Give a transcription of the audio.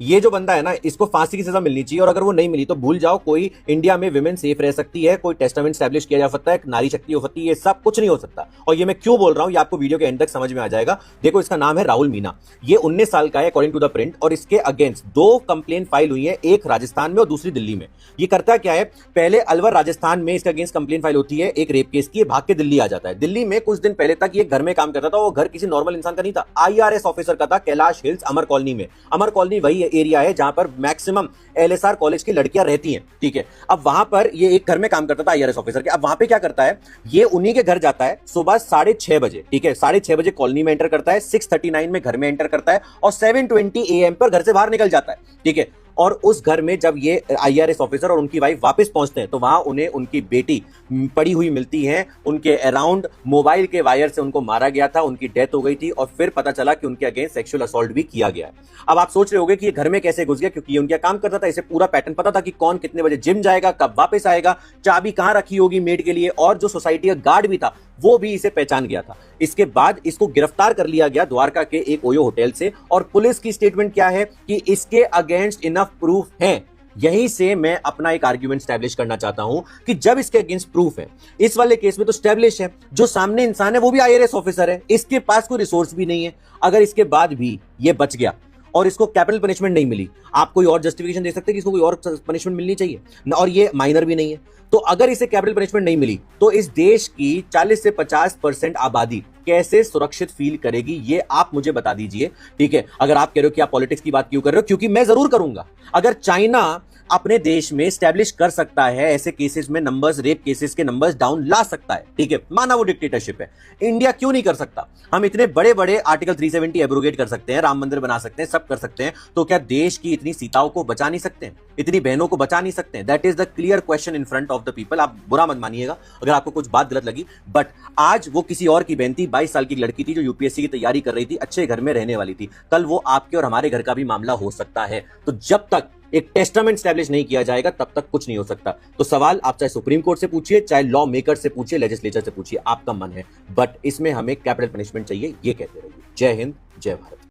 ये जो बंदा है ना, इसको फांसी की सजा मिलनी चाहिए, और अगर वो नहीं मिली तो भूल जाओ कोई इंडिया में विमेन सेफ रह सकती है, कोई टेस्टामेंट स्टैब्लिश किया जा सकता है, नारी शक्ति हो सकती है, ये सब कुछ नहीं हो सकता। और ये मैं क्यों बोल रहा हूं, ये आपको वीडियो के एंड तक समझ में आ जाएगा। देखो, इसका नाम है राहुल मीना, ये 19 साल का है अकॉर्डिंग टू द प्रिंट, और इसके अगेंस्ट 2 कंप्लेन फाइल हुई है, एक राजस्थान में और दूसरी दिल्ली में। ये करता क्या है, पहले अलवर राजस्थान में इसके अगेंस्ट कंप्लेन फाइल होती है एक रेप केस की, भाग के दिल्ली आ जाता है। दिल्ली में कुछ दिन पहले तक ये घर में काम करता था, वो घर किसी नॉर्मल इंसान का नहीं था, IRS ऑफिसर का था, कैलाश हिल्स अमर कॉलोनी में। अमर कॉलोनी वही एरिया है जहां पर मैक्सिमम LSR कॉलेज की लड़कियां रहती हैं, ठीक है। अब वहां पर ये एक घर में काम करता था IRS ऑफिसर के। अब वहां पे क्या करता है, ये उन्हीं के घर जाता है सुबह 6:30 बजे, ठीक है, 6:30 बजे कॉलोनी में एंटर करता है, 6:39 में घर में एंटर करता है, और 7:20 AM पर घर से बाहर निकल जाता है, ठीक है। और उस घर में जब ये IRS ऑफिसर और उनकी वाइफ वापस पहुंचते हैं तो वहां उन्हें उनकी बेटी पड़ी हुई मिलती है, उनके अराउंड मोबाइल के वायर से उनको मारा गया था, उनकी डेथ हो गई थी, और फिर पता चला कि उनके अगेंस्ट सेक्सुअल असॉल्ट भी किया गया है। अब आप सोच रहे होंगे कि ये घर में कैसे घुस गया, क्योंकि ये उनका काम करता था, इसे पूरा पैटर्न पता था कि कौन कितने बजे जिम जाएगा, कब वापस आएगा, चाबी कहां रखी होगी मेड के लिए, और जो सोसाइटी का गार्ड भी था वो भी इसे पहचान गया था। इसके बाद इसको गिरफ्तार कर लिया गया द्वारका के एक ओयो होटल से, और पुलिस की स्टेटमेंट क्या है कि इसके अगेंस्ट इनफ प्रूफ है। यहीं से मैं अपना एक आर्ग्यूमेंट स्टैब्लिश करना चाहता हूं कि जब इसके अगेंस्ट प्रूफ है, इस वाले केस में तो स्टैब्लिश है, जो सामने इंसान है वो भी IRS ऑफिसर है, इसके पास कोई रिसोर्स भी नहीं है। अगर इसके बाद भी ये बच गया और इसको कैपिटल पनिशमेंट नहीं मिली, आप कोई और जस्टिफिकेशन दे सकते हैं कि इसको कोई और पनिशमेंट मिलनी चाहिए, और ये माइनर भी नहीं है। तो अगर इसे कैपिटल पनिशमेंट नहीं मिली तो इस देश की 40 से 50% आबादी कैसे सुरक्षित फील करेगी, ये आप मुझे बता दीजिए, ठीक है। अगर आप कह रहे हो कि आप पॉलिटिक्स की बात क्यों कर रहे हो, क्योंकि मैं जरूर करूंगा। अगर चाइना अपने देश में स्टैब्लिश कर सकता है ऐसे केसेस में नंबर्स, रेप केसेस के नंबर्स डाउन ला सकता है, ठीक है, माना वो डिक्टेटरशिप है, इंडिया क्यों नहीं कर सकता? हम इतने बड़े बड़े आर्टिकल 370 एब्रोगेट कर सकते हैं, राम मंदिर बना सकते हैं, सब कर सकते हैं, तो क्या देश की इतनी सीताओं को बचा नहीं सकते हैं, इतनी बहनों को बचा नहीं सकते हैं? That is the clear question in front of the people. आप बुरा मत मानिएगा अगर आपको कुछ बात गलत लगी, बट आज वो किसी और की बहन थी, 22 साल की लड़की थी जो UPSC की तैयारी कर रही थी, अच्छे घर में रहने वाली थी, कल वो आपके और हमारे घर का भी मामला हो सकता है। तो जब तक एक टेस्टामेंट स्टैब्लिश नहीं किया जाएगा तब तक कुछ नहीं हो सकता। तो सवाल आप चाहे सुप्रीम कोर्ट से पूछिए, चाहे लॉ मेकर से पूछिए, लेजिस्लेचर से पूछिए, आपका मन है, बट इसमें हमें कैपिटल पनिशमेंट चाहिए, ये कहते रहिए। जय हिंद, जय भारत।